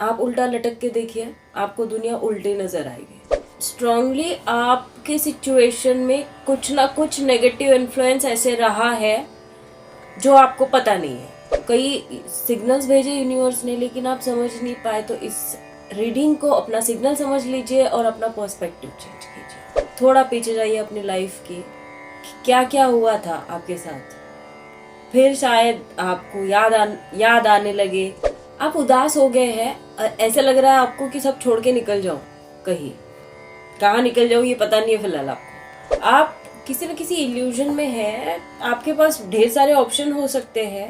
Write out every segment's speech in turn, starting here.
आप उल्टा लटक के देखिए, आपको दुनिया उल्टी नजर आएगी। स्ट्रांगली आपके सिचुएशन में कुछ ना कुछ नेगेटिव इन्फ्लुएंस ऐसे रहा है जो आपको पता नहीं है। कई सिग्नल्स भेजे यूनिवर्स ने, लेकिन आप समझ नहीं पाए। तो इस रीडिंग को अपना सिग्नल समझ लीजिए और अपना पर्सपेक्टिव चेंज कीजिए। थोड़ा पीछे जाइए अपनी लाइफ की, क्या क्या हुआ था आपके साथ, फिर शायद आपको याद आने लगे। आप उदास हो गए हैं, ऐसे लग रहा है आपको कि सब छोड़ के निकल जाओ, कहीं कहाँ निकल जाओ ये पता नहीं है फिलहाल आपको। आप किसी न किसी इल्यूजन में है, आपके पास ढेर सारे ऑप्शन हो सकते हैं।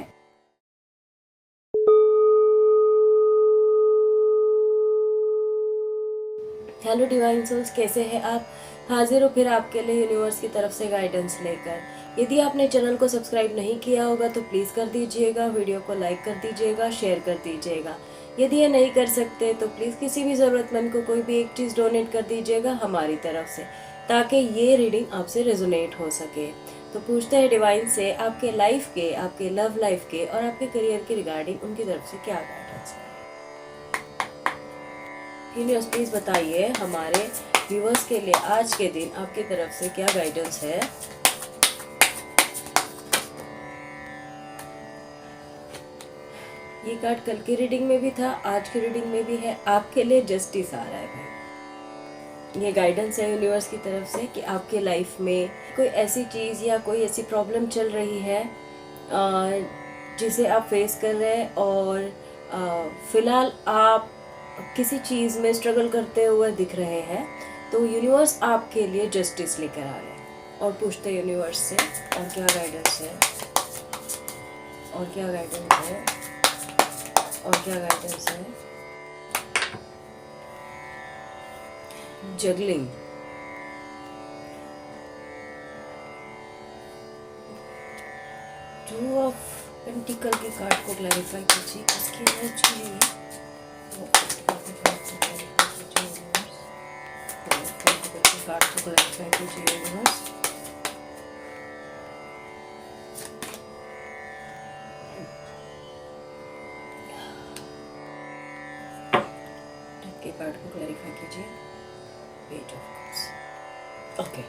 हेलो डिवाइन सोल्स, कैसे हैं आप? हाजिर हो फिर आपके लिए यूनिवर्स की तरफ से गाइडेंस लेकर। यदि आपने चैनल को सब्सक्राइब नहीं किया होगा तो प्लीज़ कर दीजिएगा, वीडियो को लाइक कर दीजिएगा, शेयर कर दीजिएगा। यदि ये नहीं कर सकते तो प्लीज़ किसी भी ज़रूरतमंद को कोई भी एक चीज़ डोनेट कर दीजिएगा हमारी तरफ से, ताकि ये रीडिंग आपसे रेजोनेट हो सके। तो पूछते हैं डिवाइन से आपके लाइफ के, आपके लव लाइफ के और आपके करियर के रिगार्डिंग उनकी तरफ से क्या गाइडेंस है। यूनिवर्स प्लीज बताइए हमारे व्यूअर्स के लिए आज के दिन आपकी तरफ से क्या गाइडेंस है। ये कार्ड कल की रीडिंग में भी था, आज की रीडिंग में भी है। आपके लिए जस्टिस आ रहा है भाई। ये गाइडेंस है यूनिवर्स की तरफ से कि आपके लाइफ में कोई ऐसी चीज़ या कोई ऐसी प्रॉब्लम चल रही है जिसे आप फेस कर रहे हैं, और फिलहाल आप किसी चीज़ में स्ट्रगल करते हुए दिख रहे हैं। तो यूनिवर्स आपके लिए जस्टिस लेकर आ रहे हैं। और पूछते हैं यूनिवर्स से और क्या गाइडेंस है, और क्या गाइडेंस है, और क्या गाइडेंस है। जगलिंग, टू ऑफ पेंटिकल के कार्ड को क्लैरिफाई कीजिए, इसकी एनर्जी है कार्ड को क्लैरिफाई कीजिए यूनिवर्स। के कार्ड को क्लैरिफाई कीजिए, पेज ऑफ कप्स। ओके,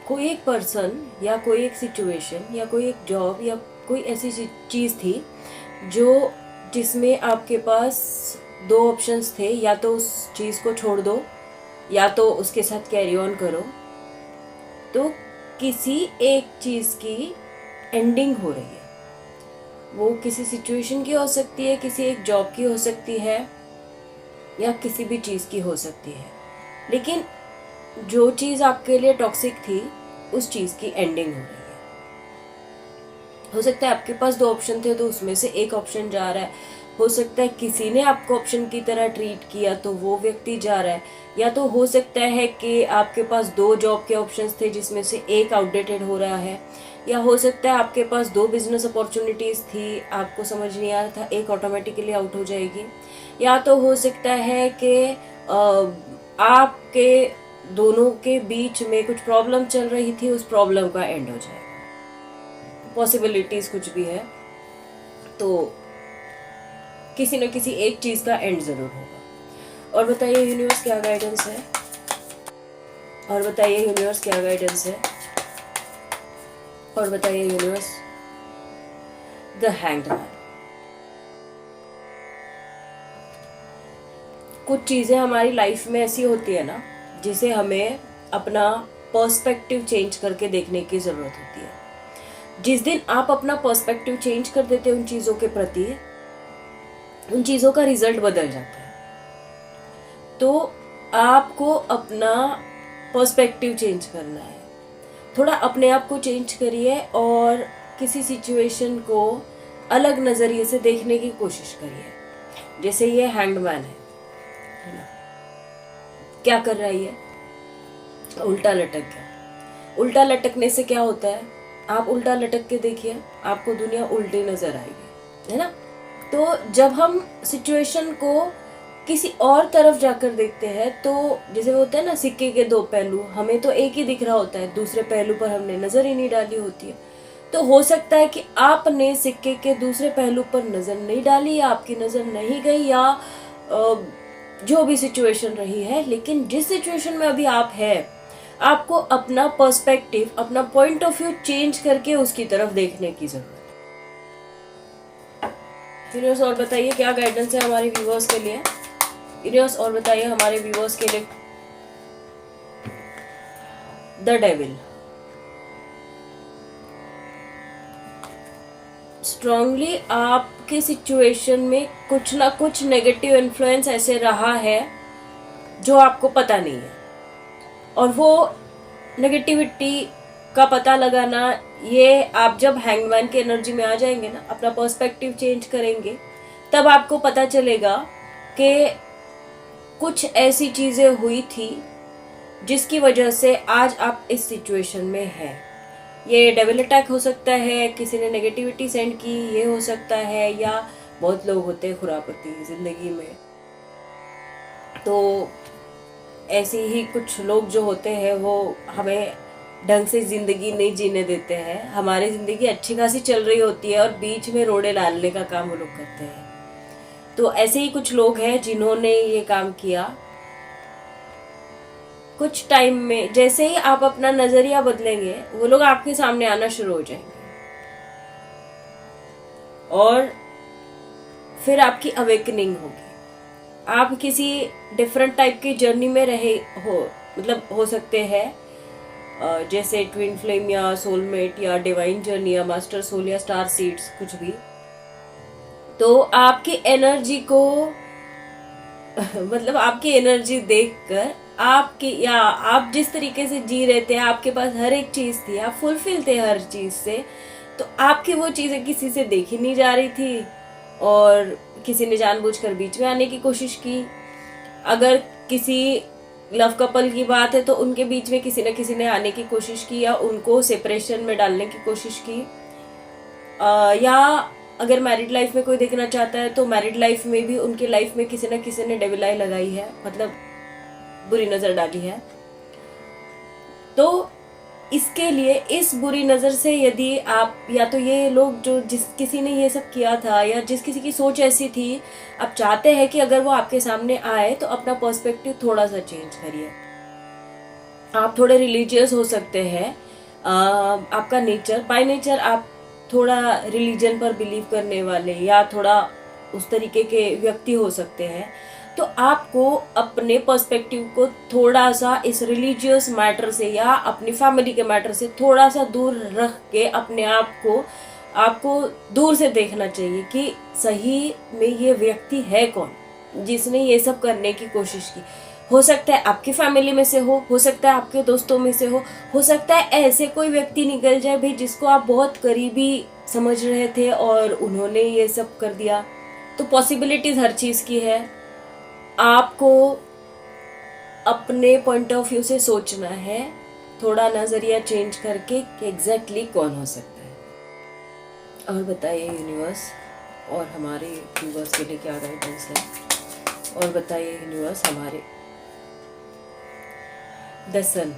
कोई एक पर्सन या कोई एक सिचुएशन या कोई एक जॉब या कोई ऐसी चीज़ थी जिसमें आपके पास दो ऑप्शंस थे, या तो उस चीज़ को छोड़ दो या तो उसके साथ कैरी ऑन करो। तो किसी एक चीज़ की एंडिंग हो रही है। वो किसी सिचुएशन की हो सकती है, किसी एक जॉब की हो सकती है, या किसी भी चीज़ की हो सकती है। लेकिन जो चीज़ आपके लिए टॉक्सिक थी उस चीज़ की एंडिंग हो रही है। हो सकता है आपके पास दो ऑप्शन थे तो उसमें से एक ऑप्शन जा रहा है। हो सकता है किसी ने आपको ऑप्शन की तरह ट्रीट किया तो वो व्यक्ति जा रहा है। या तो हो सकता है कि आपके पास दो जॉब के ऑप्शंस थे जिसमें से एक आउटडेटेड हो रहा है। या हो सकता है आपके पास दो बिजनेस अपॉर्चुनिटीज़ थी, आपको समझ नहीं आ रहा था, एक ऑटोमेटिकली आउट हो जाएगी। या तो हो सकता है कि आपके दोनों के बीच में कुछ प्रॉब्लम चल रही थी, उस प्रॉब्लम का एंड हो जाएगा। पॉसिबिलिटीज़ कुछ भी है, तो किसी न किसी एक चीज़ का एंड ज़रूर होगा। और बताइए यूनिवर्स क्या गाइडेंस है, और बताइए यूनिवर्स क्या गाइडेंस है, और बताइए यूनिवर्स। The hanged man. कुछ चीज़ें हमारी लाइफ में ऐसी होती है ना, जिसे हमें अपना पर्सपेक्टिव चेंज करके देखने की ज़रूरत होती है। जिस दिन आप अपना पर्सपेक्टिव चेंज कर देते हैं उन चीज़ों के प्रति, उन चीज़ों का रिजल्ट बदल जाता है। तो आपको अपना पर्सपेक्टिव चेंज करना है। थोड़ा अपने आप को चेंज करिए और किसी सिचुएशन को अलग नज़रिए से देखने की कोशिश करिए। जैसे ये हैंग्ड मैन है ना, क्या कर रहा है ये? उल्टा लटक गया। उल्टा लटकने से क्या होता है? आप उल्टा लटक के देखिए, आपको दुनिया उल्टी नजर आएगी, है ना। तो जब हम सिचुएशन को किसी और तरफ जाकर देखते हैं तो जैसे वो होता है ना, सिक्के के दो पहलू, हमें तो एक ही दिख रहा होता है, दूसरे पहलू पर हमने नजर ही नहीं डाली होती है। तो हो सकता है कि आपने सिक्के के दूसरे पहलू पर नजर नहीं डाली, या आपकी नजर नहीं गई, या जो भी सिचुएशन रही है, लेकिन जिस सिचुएशन में अभी आप है, आपको अपना पर्सपेक्टिव, अपना पॉइंट ऑफ व्यू चेंज करके उसकी तरफ देखने की जरूरत है। यूनिवर्स और बताइए क्या गाइडेंस है हमारे व्यूअर्स के लिए। यूनिवर्स और बताइए हमारे व्यूअर्स के लिए। The devil. स्ट्रांगली आपके सिचुएशन में कुछ ना कुछ नेगेटिव इन्फ्लुएंस ऐसे रहा है जो आपको पता नहीं है, और वो नेगेटिविटी का पता लगाना, ये आप जब हैंगमैन की एनर्जी में आ जाएंगे ना, अपना पर्सपेक्टिव चेंज करेंगे, तब आपको पता चलेगा कि कुछ ऐसी चीजें हुई थी जिसकी वजह से आज आप इस सिचुएशन में हैं। ये डेविल अटैक हो सकता है, किसी ने नेगेटिविटी सेंड की, ये हो सकता है, या बहुत लोग होते हैं खुरापती जिंदगी में, तो ऐसे ही कुछ लोग जो होते हैं वो हमें ढंग से जिंदगी नहीं जीने देते हैं। हमारी जिंदगी अच्छी खासी चल रही होती है और बीच में रोड़े डालने का काम वो लोग करते हैं। तो ऐसे ही कुछ लोग हैं जिन्होंने ये काम किया। कुछ टाइम में जैसे ही आप अपना नजरिया बदलेंगे, वो लोग आपके सामने आना शुरू हो जाएंगे, और फिर आपकी अवेकनिंग होगी। आप किसी डिफरेंट टाइप की जर्नी में रहे हो, मतलब हो सकते हैं जैसे ट्विन फ्लेम या सोलमेट या डिवाइन जर्नी या मास्टर सोल या स्टार सीड्स, कुछ भी। तो आपकी एनर्जी को मतलब आपकी एनर्जी देखकर आपकी, या आप जिस तरीके से जी रहे थे, आपके पास हर एक चीज थी, आप फुलफिल थे हर चीज से, तो आपकी वो चीजें किसी से देखी नहीं जा रही थी, और किसी ने जानबूझकर बीच में आने की कोशिश की। अगर किसी लव कपल की बात है तो उनके बीच में किसी न किसी ने आने की कोशिश की, या उनको सेपरेशन में डालने की कोशिश की। या अगर मैरिड लाइफ में कोई देखना चाहता है तो मैरिड लाइफ में भी उनके लाइफ में किसी न किसी ने डेविल आई लगाई है, मतलब बुरी नजर डाली है। तो इसके लिए, इस बुरी नजर से यदि आप, या तो ये लोग जो जिस किसी ने ये सब किया था, या जिस किसी की सोच ऐसी थी, आप चाहते हैं कि अगर वो आपके सामने आए तो अपना पर्सपेक्टिव थोड़ा सा चेंज करिए। आप थोड़े रिलीजियस हो सकते हैं, आपका नेचर, बाय नेचर आप थोड़ा रिलीजन पर बिलीव करने वाले या थोड़ा उस तरीके के व्यक्ति हो सकते हैं। तो आपको अपने पर्सपेक्टिव को थोड़ा सा इस रिलीजियस मैटर से या अपनी फैमिली के मैटर से थोड़ा सा दूर रख के अपने आप को, आपको दूर से देखना चाहिए कि सही में ये व्यक्ति है कौन जिसने ये सब करने की कोशिश की। हो सकता है आपकी फैमिली में से हो सकता है आपके दोस्तों में से हो सकता है ऐसे कोई व्यक्ति निकल जाए भाई जिसको आप बहुत करीबी समझ रहे थे और उन्होंने ये सब कर दिया। तो पॉसिबिलिटीज हर चीज की है। आपको अपने पॉइंट ऑफ व्यू से सोचना है, थोड़ा नजरिया चेंज करके कि एग्जैक्टली कौन हो सकता है। और बताइए यूनिवर्स और हमारे व्यूअर्स के लिए क्या गाइडेंस है, और बताइए यूनिवर्स हमारे द सन।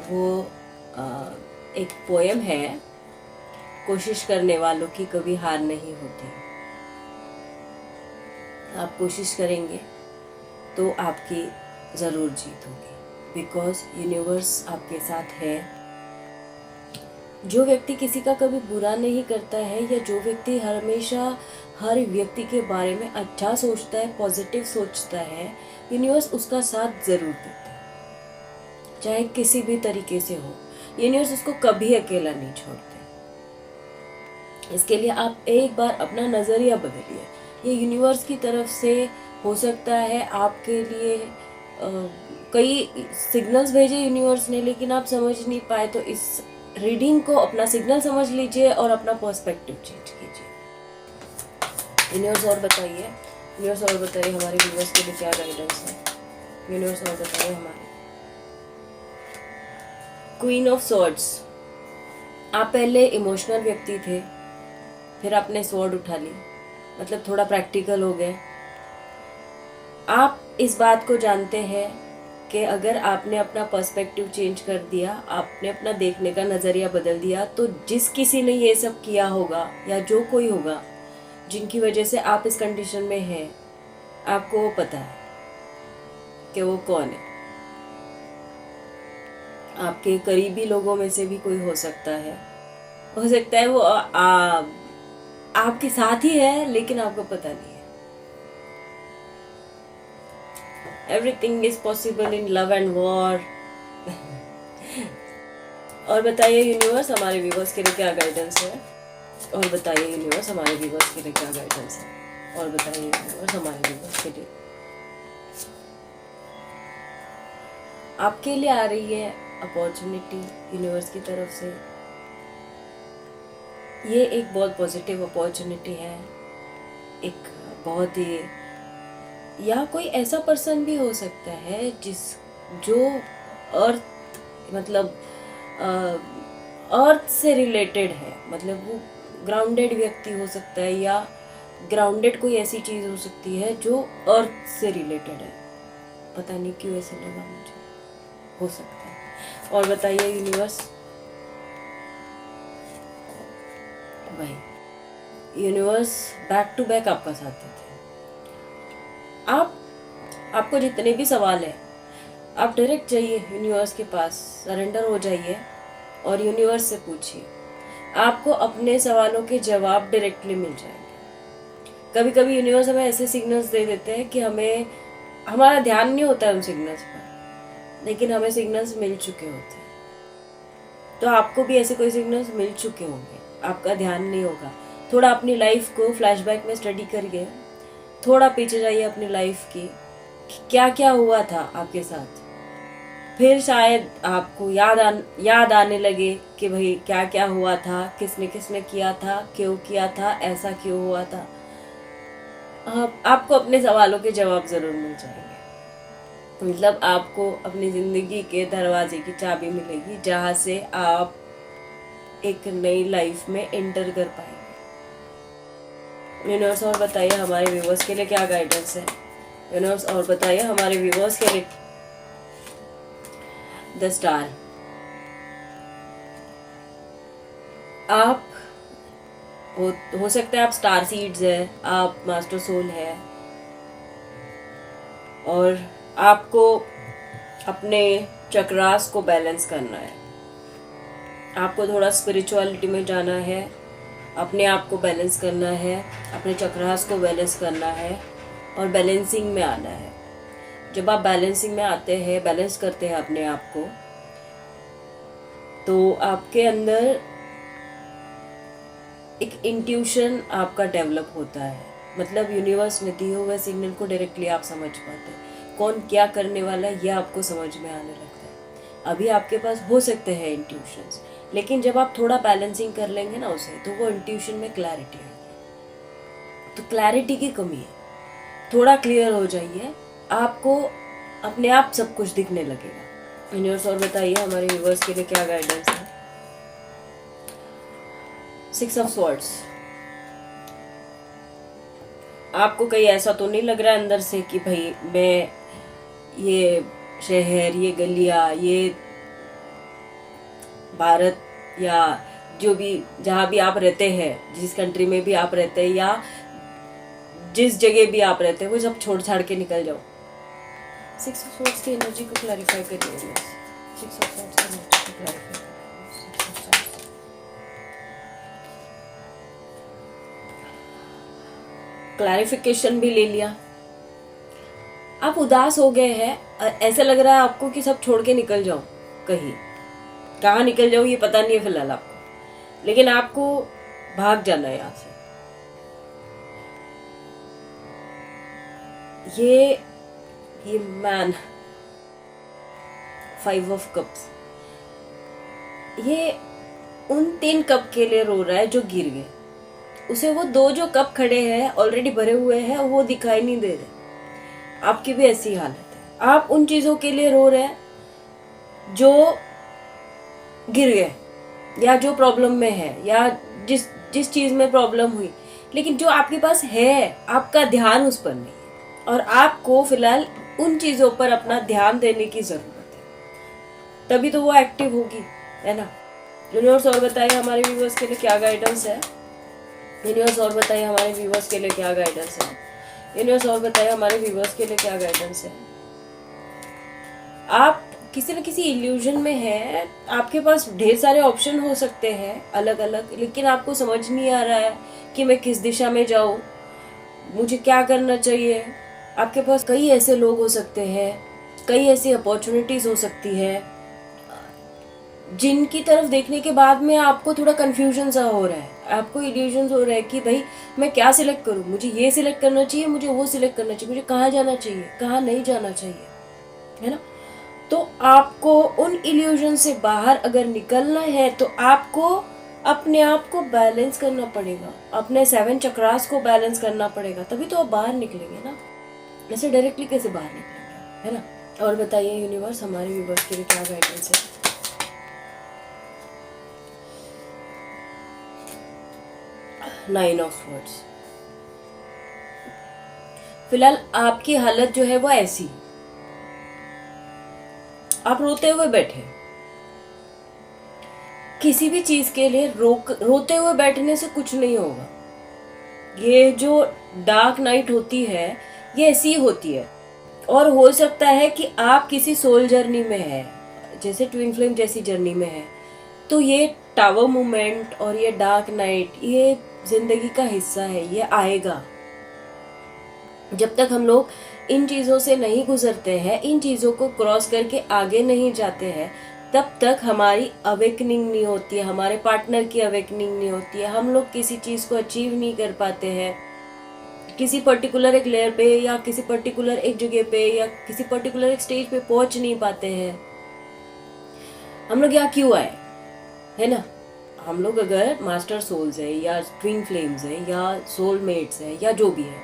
वो एक पोएम है, कोशिश करने वालों की कभी हार नहीं होती। आप कोशिश करेंगे तो आपकी जरूर जीत होगी, बिकॉज यूनिवर्स आपके साथ है। जो व्यक्ति किसी का कभी बुरा नहीं करता है, या जो व्यक्ति हमेशा हर व्यक्ति के बारे में अच्छा सोचता है, पॉजिटिव सोचता है, यूनिवर्स उसका साथ जरूर देता है, चाहे किसी भी तरीके से हो। यूनिवर्स उसको कभी अकेला नहीं छोड़ते। इसके लिए आप एक बार अपना नजरिया बदलिए। ये यूनिवर्स की तरफ से हो सकता है आपके लिए कई सिग्नल्स भेजे यूनिवर्स ने, लेकिन आप समझ नहीं पाए, तो इस रीडिंग को अपना सिग्नल समझ लीजिए और अपना पर्सपेक्टिव चेंज कीजिए। यूनिवर्स और बताइए, यूनिवर्स और बताइए हमारे व्यूअर्स के लिए क्या गाइडेंस है। यूनिवर्स और बताइए हमारे क्वीन ऑफ स्वॉर्ड्स। आप पहले इमोशनल व्यक्ति थे, फिर आपने स्वॉर्ड उठा ली, मतलब थोड़ा प्रैक्टिकल हो गए। आप इस बात को जानते हैं कि अगर आपने अपना पर्सपेक्टिव चेंज कर दिया, आपने अपना देखने का नज़रिया बदल दिया, तो जिस किसी ने ये सब किया होगा या जो कोई होगा जिनकी वजह से आप इस कंडीशन में हैं, आपको वो पता है कि वो कौन है। आपके करीबी लोगों में से भी कोई हो सकता है वो आपके साथ ही है लेकिन आपको पता नहीं है। Everything is possible in love and war. और बताइए यूनिवर्स हमारे व्यूवर्स के लिए क्या गाइडेंस है। और बताइए यूनिवर्स हमारे व्यूवर्स के लिए क्या गाइडेंस है। और बताइए यूनिवर्स हमारे व्यूवर्स के लिए आपके लिए आ रही है अपॉर्चुनिटी यूनिवर्स की तरफ से। ये एक बहुत पॉजिटिव अपॉर्चुनिटी है। एक बहुत ही, या कोई ऐसा पर्सन भी हो सकता है जो अर्थ मतलब अर्थ से रिलेटेड है, मतलब वो ग्राउंडेड व्यक्ति हो सकता है या ग्राउंडेड कोई ऐसी चीज़ हो सकती है जो अर्थ से रिलेटेड है। पता नहीं क्यों ऐसे लगा मुझे, हो सकता है। और बताइए यूनिवर्स, भाई यूनिवर्स बैक टू बैक आपका साथ देते हैं। आपको जितने भी सवाल है आप डायरेक्ट जाइए यूनिवर्स के पास, सरेंडर हो जाइए और यूनिवर्स से पूछिए। आपको अपने सवालों के जवाब डायरेक्टली मिल जाएंगे। कभी कभी यूनिवर्स हमें ऐसे सिग्नल्स दे देते हैं कि हमारा ध्यान नहीं होता है उन सिग्नल्स पर, लेकिन हमें सिग्नल्स मिल चुके होते हैं। तो आपको भी ऐसे कोई सिग्नल्स मिल चुके होंगे, आपका ध्यान नहीं होगा। थोड़ा अपनी लाइफ को फ्लैशबैक में स्टडी करिए, थोड़ा पीछे जाइए अपनी लाइफ की, क्या क्या हुआ था आपके साथ। फिर शायद आपको याद आने लगे कि भाई क्या क्या हुआ था, किसने किसने किया था, क्यों किया था, ऐसा क्यों हुआ था। आपको अपने सवालों के जवाब जरूर मिल जाएंगे। मतलब आपको अपनी जिंदगी के दरवाजे की चाबी मिलेगी जहां से आप एक नई लाइफ में एंटर कर पाएंगे। यूनिवर्स और बताइए हमारे व्यूवर्स के लिए क्या गाइडेंस है। यूनिवर्स और बताइए हमारे व्यूवर्स के लिए द स्टार। आप हो सकता है आप स्टार सीड्स है, आप मास्टर सोल है और आपको अपने चक्रास को बैलेंस करना है। आपको थोड़ा स्पिरिचुअलिटी में जाना है, अपने आप को बैलेंस करना है, अपने चक्रास को बैलेंस करना है और बैलेंसिंग में आना है। जब आप बैलेंसिंग में आते हैं, बैलेंस करते हैं अपने आप को, तो आपके अंदर एक इंट्यूशन आपका डेवलप होता है। मतलब यूनिवर्स ने दिए हुए सिग्नल को डायरेक्टली आप समझ पाते हैं। कौन क्या करने वाला है यह आपको समझ में आने लगता है। अभी आपके पास हो सकते हैं इंट्यूशंस, लेकिन जब आप थोड़ा बैलेंसिंग कर लेंगे ना उसे, तो वो इंट्यूशन में क्लैरिटी आएगी। तो क्लैरिटी की कमी है, थोड़ा क्लियर हो जाइए, आपको अपने आप सब कुछ दिखने लगेगा। यूनिवर्स और बताइए हमारे व्यूअर्स के लिए क्या गाइडेंस है। 6 ऑफ स्वॉर्ड्स। आपको कहीं ऐसा तो नहीं लग रहा है अंदर से कि भाई मैं ये शहर, ये गलियां, ये भारत या जो भी जहाँ भी आप रहते हैं, जिस कंट्री में भी आप रहते हैं या जिस जगह भी आप रहते हैं, वो सब छोड़ छाड़ के निकल जाओ। 6 ऑफ स्वॉर्ड्स की एनर्जी को क्लैरिफाई करिए। 6 ऑफ स्वॉर्ड्स की एनर्जी को क्लैरिफाई करिए। क्लैरिफिकेशन भी ले लिया। आप उदास हो गए हैं, ऐसा लग रहा है आपको कि सब छोड़ के निकल जाओ, कहाँ निकल जाओ ये पता नहीं है फिलहाल आपको, लेकिन आपको भाग जाना है यहाँ से। ये मैन 5 ऑफ कप्स, ये उन 3 कप के लिए रो रहा है जो गिर गए। उसे वो 2 जो कप खड़े हैं ऑलरेडी भरे हुए हैं, वो दिखाई नहीं दे रहे। आपकी भी ऐसी हालत है। आप उन चीजों के लिए रो रहे हैं जो गिर गए या जो प्रॉब्लम में है या जिस चीज में प्रॉब्लम हुई, लेकिन जो आपके पास है आपका ध्यान उस पर नहीं है और आपको फिलहाल उन चीज़ों पर अपना ध्यान देने की ज़रूरत है, तभी तो वो एक्टिव होगी, है ना। यूनिवर्स और बताइए हमारे व्यूवर्स के लिए क्या गाइडेंस है। यूनिवर्स और बताइए हमारे व्यूवर्स के लिए क्या गाइडेंस है। यूनिवर्स और बताइए हमारे व्यूवर्स के लिए क्या गाइडेंस है। आप किसी न किसी इल्यूजन में है, आपके पास ढेर सारे ऑप्शन हो सकते हैं अलग अलग, लेकिन आपको समझ नहीं आ रहा है कि मैं किस दिशा में जाऊं, मुझे क्या करना चाहिए। आपके पास कई ऐसे लोग हो सकते हैं, कई ऐसी अपॉर्चुनिटीज हो सकती है जिनकी तरफ देखने के बाद में आपको थोड़ा कंफ्यूजन सा हो रहा है, आपको इल्यूजन हो रहा है कि भाई मैं क्या सिलेक्ट करूं, मुझे ये सिलेक्ट करना चाहिए, मुझे वो सिलेक्ट करना चाहिए, मुझे कहाँ जाना चाहिए, कहाँ नहीं जाना चाहिए, है ना। तो आपको उन इल्यूजन से बाहर अगर निकलना है तो आपको अपने आप को बैलेंस करना पड़ेगा, अपने 7 चक्रास को बैलेंस करना पड़ेगा, तभी तो आप बाहर निकलेंगे ना। ऐसे डायरेक्टली कैसे बाहर निकलेंगे, है ना। और बताइए यूनिवर्स हमारे व्यूवर्स के लिए क्या गाइडेंस है। 9 ऑफ स्वॉर्ड्स। फिलहाल आपकी हालत जो है वो ऐसी, आप रोते हुए बैठे, किसी भी चीज के लिए रोते हुए बैठने से कुछ नहीं होगा। ये जो डार्क नाइट होती है ये ऐसी ही होती है, और हो सकता है कि आप किसी सोल जर्नी में है, जैसे ट्विन फ्लेम जैसी जर्नी में है, तो ये टावर मूवमेंट और ये डार्क नाइट ये जिंदगी का हिस्सा है, ये आएगा। जब तक हम लोग इन चीज़ों से नहीं गुजरते हैं, इन चीज़ों को क्रॉस करके आगे नहीं जाते हैं, तब तक हमारी अवेकनिंग नहीं होती है, हमारे पार्टनर की अवेकनिंग नहीं होती है, हम लोग किसी चीज़ को अचीव नहीं कर पाते हैं, किसी पर्टिकुलर एक लेयर पे या किसी पर्टिकुलर एक जगह पे या किसी पर्टिकुलर एक स्टेज पे पहुंच नहीं पाते हैं। हम लोग यहाँ क्यों आए, है ना। हम लोग अगर मास्टर सोल्स है या ट्विन फ्लेम्स है या सोलमेट्स है या जो भी है,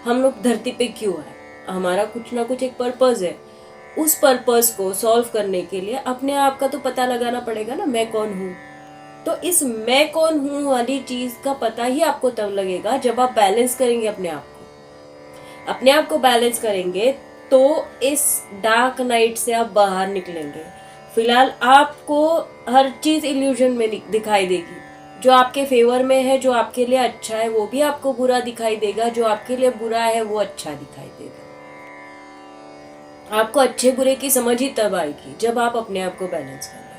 हम लोग धरती पे क्यों है, हमारा कुछ ना कुछ एक पर्पस है। उस पर्पस को सॉल्व करने के लिए अपने आप का तो पता लगाना पड़ेगा ना, मैं कौन हूँ। तो इस मैं कौन हूँ वाली चीज का पता ही आपको तब लगेगा जब आप बैलेंस करेंगे अपने आप को बैलेंस करेंगे तो इस डार्क नाइट से आप बाहर निकलेंगे। फिलहाल आपको हर चीज इल्यूजन में दिखाई देगी, जो आपके फेवर में है, जो आपके लिए अच्छा है वो भी आपको बुरा दिखाई देगा, जो आपके लिए बुरा है वो अच्छा दिखाई देगा। आपको अच्छे बुरे की समझ ही तब आएगी जब आप अपने आप को बैलेंस कर लेंगे,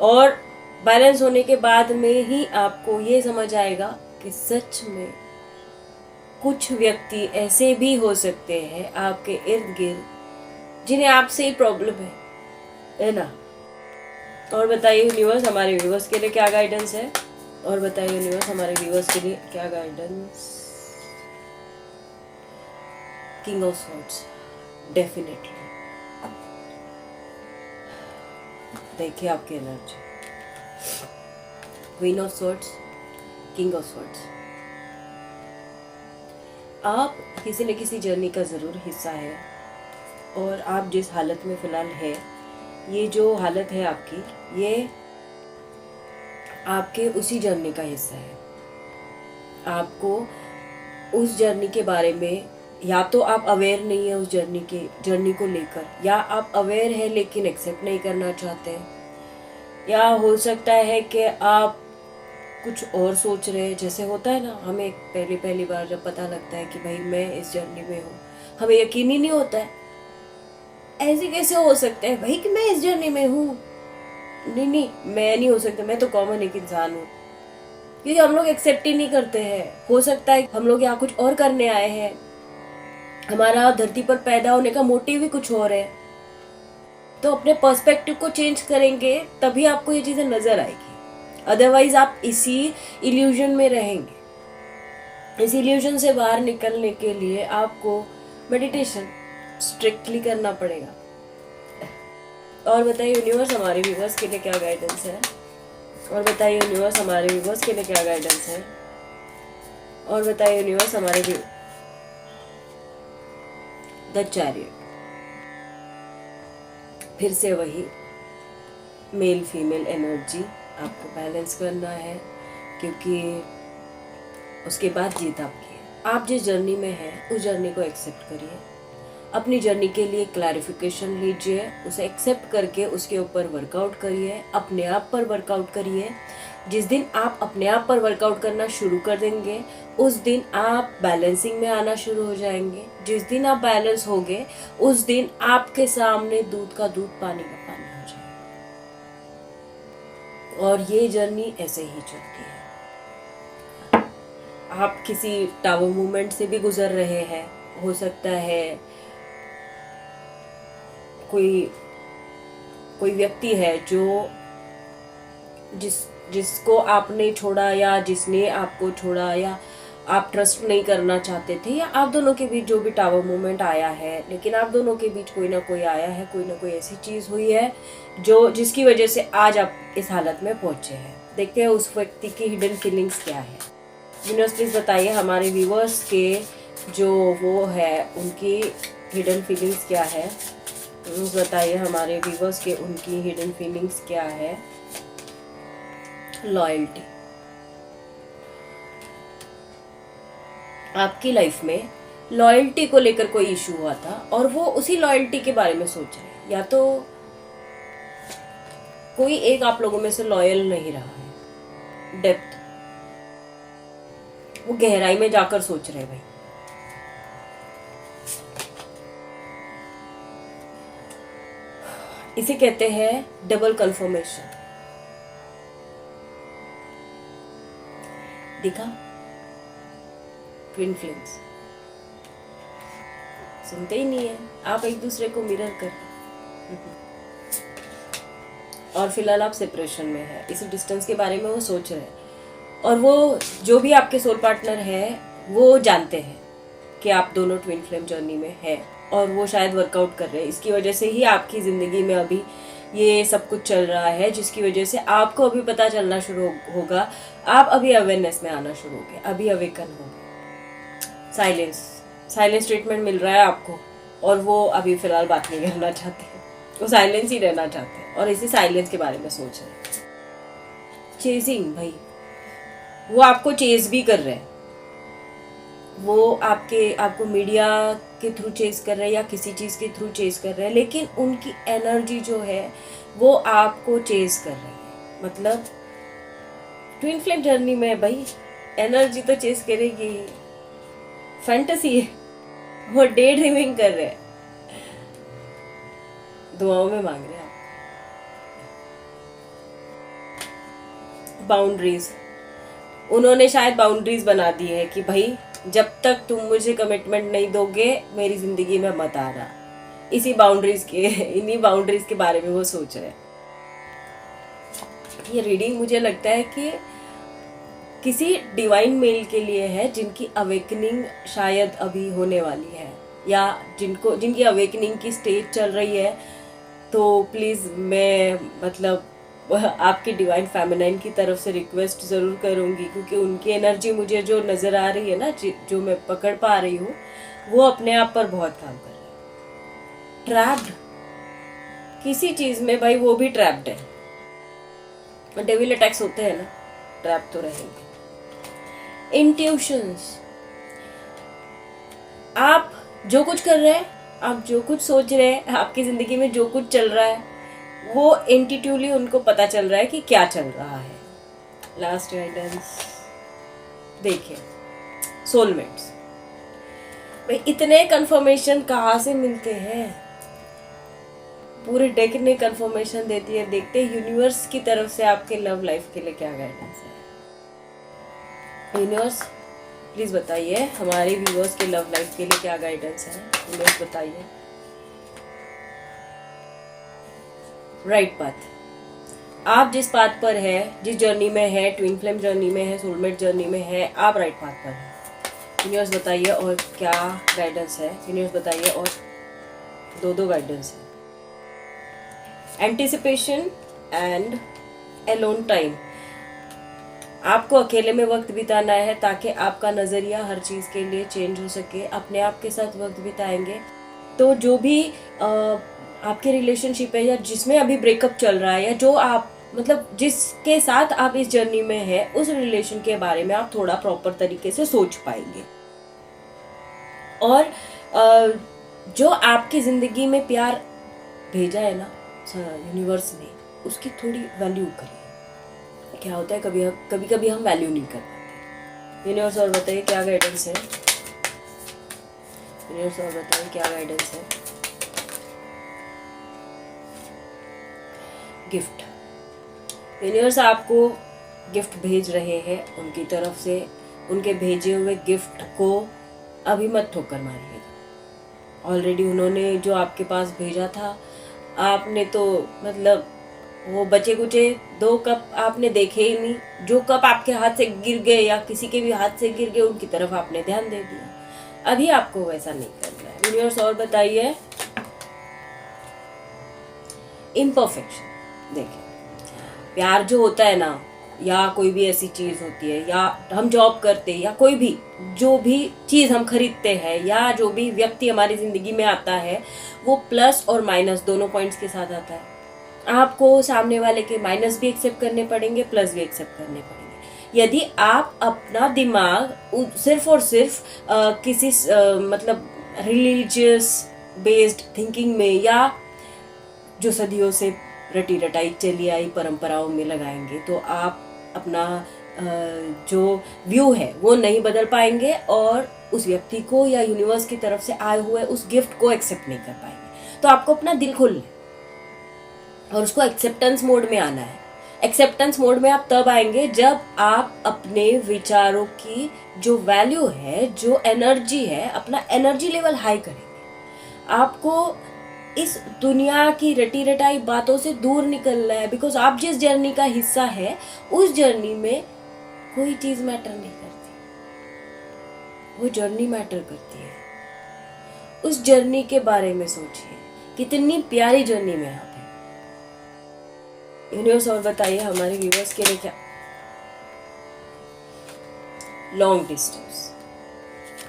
और बैलेंस होने के बाद में ही आपको ये समझ आएगा कि सच में कुछ व्यक्ति ऐसे भी हो सकते हैं आपके इर्द गिर्द जिन्हें आपसे ही प्रॉब्लम है ना। और बताइए यूनिवर्स हमारे व्यूवर्स के लिए क्या गाइडेंस है। और बताइए यूनिवर्स हमारे व्यूवर्स के लिए क्या guidance. King of swords, definitely देखिए आपकी energy, queen of swords, king of swords. आप किसी न किसी जर्नी का ज़रूर हिस्सा है, और आप जिस हालत में फ़िलहाल है, ये जो हालत है आपकी, ये आपके उसी जर्नी का हिस्सा है। आपको उस जर्नी के बारे में, या तो आप अवेयर नहीं है उस जर्नी को लेकर, या आप अवेयर है लेकिन एक्सेप्ट नहीं करना चाहते हैं, या हो सकता है कि आप कुछ और सोच रहे हैं। जैसे होता है ना, हमें पहली बार जब पता लगता है कि भाई मैं इस जर्नी में हूँ, हमें यकीन ही नहीं होता है, ऐसे कैसे हो सकता है भाई कि मैं इस जर्नी में हूँ। नहीं, मैं नहीं हो सकता, मैं तो कॉमन एक इंसान हूँ, क्योंकि हम लोग एक्सेप्ट ही नहीं करते हैं। हो सकता है हम लोग यहाँ कुछ और करने आए हैं, हमारा धरती पर पैदा होने का मोटिव ही कुछ और है। तो अपने पर्सपेक्टिव को चेंज करेंगे तभी आपको ये चीजें नजर आएगी, अदरवाइज आप इसी इल्यूजन में रहेंगे। इस इल्यूजन से बाहर निकलने के लिए आपको मेडिटेशन स्ट्रिक्टली करना पड़ेगा। और बताइए यूनिवर्स हमारे व्यूवर्स के लिए क्या गाइडेंस है। और बताइए यूनिवर्स हमारे व्यूवर्स के लिए क्या गाइडेंस है। और बताइए यूनिवर्स हमारे द चैरियट, फिर से वही मेल फीमेल एनर्जी आपको बैलेंस करना है, क्योंकि उसके बाद जीत आपकी है। आप जिस जर्नी में हैं उस जर्नी को एक्सेप्ट करिए, अपनी जर्नी के लिए क्लैरिफिकेशन लीजिए, उसे एक्सेप्ट करके उसके ऊपर वर्कआउट करिए, अपने आप पर वर्कआउट करिए। जिस दिन आप अपने आप पर वर्कआउट करना शुरू कर देंगे उस दिन आप बैलेंसिंग में आना शुरू हो जाएंगे। जिस दिन आप बैलेंस होगे उस दिन आपके सामने दूध का दूध, पानी का पानी हो जाएगा। और ये जर्नी ऐसे ही चलती है। आप किसी टावर मूवमेंट से भी गुजर रहे हैं, हो सकता है कोई व्यक्ति है जो जिसको आपने छोड़ा या जिसने आपको छोड़ा, या आप ट्रस्ट नहीं करना चाहते थे, या आप दोनों के बीच जो भी टावर मूवमेंट आया है, लेकिन आप दोनों के बीच कोई ना कोई आया है, कोई ना कोई ऐसी चीज हुई है जिसकी वजह से आज आप इस हालत में पहुंचे हैं। देखते हैं उस व्यक्ति की हिडन फीलिंग्स क्या है। यूनिवर्स प्लीज बताइए हमारे व्यूअर्स के जो वो है उनकी हिडन फीलिंग्स क्या है। बताइए हमारे व्यूअर्स के उनकी हिडन फीलिंग्स क्या है। लॉयल्टी। आपकी लाइफ में लॉयल्टी को लेकर कोई इशू हुआ था और वो उसी लॉयल्टी के बारे में सोच रहे, या तो कोई एक आप लोगों में से लॉयल नहीं रहा है, डेप्थ, वो गहराई में जाकर सोच रहे भाई। इसे कहते हैं डबल कंफर्मेशन। दिखा ट्विन फ्लेम्स, सुनते ही नहीं है, आप एक दूसरे को मिरर कर और फिलहाल आप सेपरेशन में है। इसी डिस्टेंस के बारे में वो सोच रहे हैं और वो जो भी आपके सोल पार्टनर है वो जानते हैं कि आप दोनों ट्विन फ्लेम जर्नी में है और वो शायद वर्कआउट कर रहे हैं। इसकी वजह से ही आपकी जिंदगी में अभी ये सब कुछ चल रहा है, जिसकी वजह से आपको अभी पता चलना शुरू होगा। आप अभी अवेयरनेस में आना शुरू हो गए, अभी अवेकन हो गए। साइलेंस ट्रीटमेंट मिल रहा है आपको और वो अभी फिलहाल बात नहीं करना चाहते, वो साइलेंस ही रहना चाहते हैं और इसी साइलेंस के बारे में सोच रहे हैं। चेजिंग भाई, वो आपको चेज भी कर रहे हैं, वो आपको मीडिया के थ्रू चेज कर रहे हैं या किसी चीज के थ्रू चेज कर रहे हैं, लेकिन उनकी एनर्जी जो है वो आपको चेज कर रही है। मतलब ट्विन फ्लेम जर्नी में भाई एनर्जी तो चेज करेगी, फैंटेसी है, वो डे ड्रीमिंग कर रहे हैं, दुआओं में मांग रहे हैं आप। बाउंड्रीज, उन्होंने शायद बाउंड्रीज बना दी है कि भाई जब तक तुम मुझे कमिटमेंट नहीं दोगे मेरी जिंदगी में मत आना। इन्हीं बाउंड्रीज के बारे में वो सोच रहे हैं। ये रीडिंग मुझे लगता है कि किसी डिवाइन मेल के लिए है जिनकी अवेकनिंग शायद अभी होने वाली है, या जिनकी अवेकनिंग की स्टेज चल रही है। तो प्लीज मैं आपकी डिवाइन फेमिनाइन की तरफ से रिक्वेस्ट जरूर करूंगी, क्योंकि उनकी एनर्जी मुझे जो नजर आ रही है ना, जो मैं पकड़ पा रही हूँ, वो अपने आप पर बहुत काम कर रहा है। ट्रैप्ड किसी चीज में भाई, वो भी ट्रैप्ड है। डेविल अटैक्स होते हैं ना, ट्रैप तो रहेंगे। इंट्यूशंस, आप जो कुछ कर रहे हैं, आप जो कुछ सोच रहे हैं, आपकी जिंदगी में जो कुछ चल रहा है, वो इंट्यूटिवली उनको पता चल रहा है कि क्या चल रहा है। लास्ट गाइडेंस देखिए, सोलमेट्स भाई, इतने कंफर्मेशन कहाँ से मिलते हैं? पूरे डेक ने कंफर्मेशन देती है। देखते हैं यूनिवर्स की तरफ से आपके लव लाइफ के लिए क्या गाइडेंस है। यूनिवर्स प्लीज बताइए हमारे व्यूअर्स के लव लाइफ के लिए क्या गाइडेंस है। यूनिवर्स बताइए। राइट पाथ, आप जिस पाथ पर है, जिस जर्नी में है, ट्विन फ्लेम जर्नी में है, सोलमेट जर्नी में है, आप राइट पाथ पर हैं। यूनिवर्स बताइए और क्या गाइडेंस है। यूनिवर्स बताइए और दो गाइडेंस है। एंटिसिपेशन एंड एलोन टाइम, आपको अकेले में वक्त बिताना है ताकि आपका नजरिया हर चीज के लिए चेंज हो सके। अपने आप के साथ वक्त बिताएंगे तो जो भी आपके रिलेशनशिप है या जिसमें अभी ब्रेकअप चल रहा है, या जो आप जिसके साथ आप इस जर्नी में है, उस रिलेशन के बारे में आप थोड़ा प्रॉपर तरीके से सोच पाएंगे। और जो आपकी जिंदगी में प्यार भेजा है ना यूनिवर्स ने, उसकी थोड़ी वैल्यू करिए। क्या होता है कभी कभी हम वैल्यू नहीं कर पाते। यूनिवर्स और बताइए क्या गाइडेंस है, यूनिवर्स और बताइए क्या गाइडेंस है। गिफ्ट, यूनिवर्स आपको गिफ्ट भेज रहे हैं उनकी तरफ से। उनके भेजे हुए गिफ्ट को अभी मत ठोकर मारिएगा। ऑलरेडी उन्होंने जो आपके पास भेजा था, आपने तो मतलब वो बचे कुचे 2 कप आपने देखे ही नहीं। जो कप आपके हाथ से गिर गए या किसी के भी हाथ से गिर गए, उनकी तरफ आपने ध्यान दे दिया। अभी आपको वैसा नहीं करना है। यूनिवर्स और बताइए। इम्परफेक्शन, देखिए प्यार जो होता है ना, या कोई भी ऐसी चीज होती है, या हम जॉब करते हैं, या कोई भी जो भी चीज हम खरीदते हैं, या जो भी व्यक्ति हमारी जिंदगी में आता है, वो प्लस और माइनस दोनों पॉइंट्स के साथ आता है। आपको सामने वाले के माइनस भी एक्सेप्ट करने पड़ेंगे, प्लस भी एक्सेप्ट करने पड़ेंगे। यदि आप अपना दिमाग सिर्फ और सिर्फ किसी मतलब रिलीजियस बेस्ड थिंकिंग में, या जो सदियों से रटी रटाई चली आई परंपराओं में लगाएंगे, तो आप अपना जो व्यू है वो नहीं बदल पाएंगे, और उस व्यक्ति को या यूनिवर्स की तरफ से आए हुए उस गिफ्ट को एक्सेप्ट नहीं कर पाएंगे। तो आपको अपना दिल खोलना और उसको एक्सेप्टेंस मोड में आना है। एक्सेप्टेंस मोड में आप तब आएंगे जब आप अपने विचारों की जो वैल्यू है, जो एनर्जी है, अपना एनर्जी लेवल हाई करेंगे। आपको इस दुनिया की रटी रटाई बातों से दूर निकलना है, बिकॉज आप जिस जर्नी का हिस्सा है, उस जर्नी में कोई चीज मैटर नहीं करती, वो जर्नी मैटर करती है। उस जर्नी के बारे में सोचिए, कितनी प्यारी जर्नी में आप हैं। यूनिवर्स और बताइए हमारे व्यूअर्स के लिए क्या। लॉन्ग डिस्टेंस,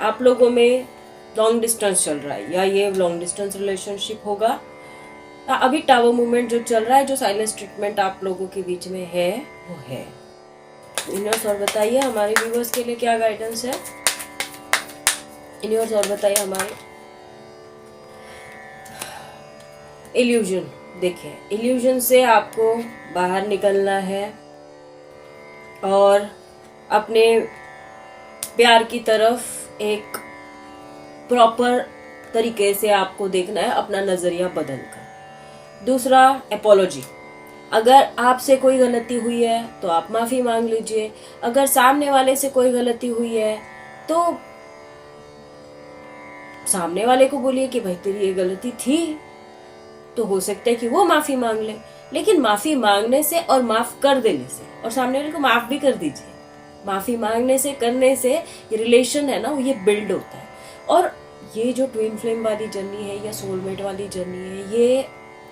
आप लोगों में लॉन्ग डिस्टेंस चल रहा है, या ये लॉन्ग डिस्टेंस रिलेशनशिप होगा। अभी टावर मूवमेंट जो चल रहा है, जो साइलेंस ट्रीटमेंट आप लोगों के बीच में है, वो है। यूनिवर्स और बताइए हमारे व्यूअर्स के लिए क्या गाइडेंस है। यूनिवर्स और बताइए हमारे। इल्यूजन, देखिए इल्यूजन से आपको बाहर निकलना है और अपने प्यार की तरफ एक प्रॉपर तरीके से आपको देखना है, अपना नजरिया बदल कर। दूसरा, एपोलॉजी। अगर आपसे कोई गलती हुई है तो आप माफी मांग लीजिए। अगर सामने वाले से कोई गलती हुई है तो सामने वाले को बोलिए कि भाई तेरी ये गलती थी, तो हो सकता है कि वो माफी मांग ले। लेकिन माफी मांगने से और माफ कर देने से, और सामने वाले को माफ भी कर दीजिए, माफी मांगने से, करने से ये रिलेशन है ना, ये बिल्ड होता है। और ये जो ट्विन फ्लेम वाली जर्नी है या सोलमेट वाली जर्नी है, ये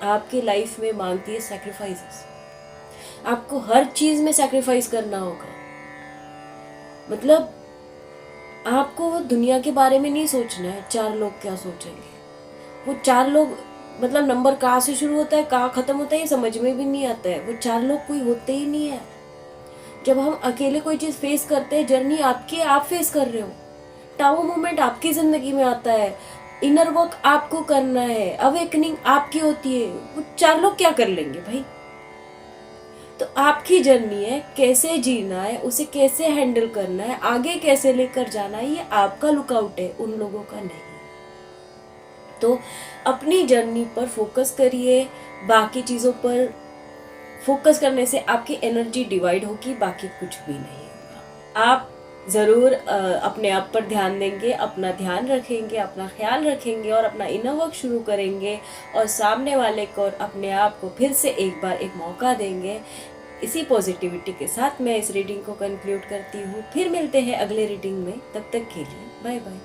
आपकी लाइफ में मांगती है सैक्रिफाइसेस। आपको हर चीज में सैक्रिफाइस करना होगा। मतलब आपको वो दुनिया के बारे में नहीं सोचना है 4 लोग क्या सोचेंगे। वो 4 लोग मतलब नंबर कहाँ से शुरू होता है कहाँ खत्म होता है ये समझ में भी नहीं आता है। वो 4 लोग कोई होते ही नहीं है। जब हम अकेले कोई चीज फेस करते हैं, जर्नी आपकी, आप फेस कर रहे हो, टावर मूवमेंट आपकी जिंदगी में आता है, इनर वर्क आपको करना है, अवेकनिंग आपकी होती है। वो 4 लोग क्या कर लेंगे भाई। तो आपकी जर्नी है, कैसे जीना है, उसे कैसे हैंडल करना है, आगे कैसे लेकर जाना है, ये आपका लुकआउट है, उन लोगों का नहीं। तो अपनी जर्नी पर फोकस करिए। बाकी चीजों पर फोकस करने से आपकी एनर्जी डिवाइड होगी, बाकी कुछ भी नहीं होगा। आप जरूर अपने आप पर ध्यान देंगे, अपना ध्यान रखेंगे, अपना ख्याल रखेंगे और अपना इनर वर्क शुरू करेंगे, और सामने वाले को और अपने आप को फिर से एक बार एक मौका देंगे। इसी पॉजिटिविटी के साथ मैं इस रीडिंग को कंक्लूड करती हूँ। फिर मिलते हैं अगले रीडिंग में, तब तक के लिए बाय बाय।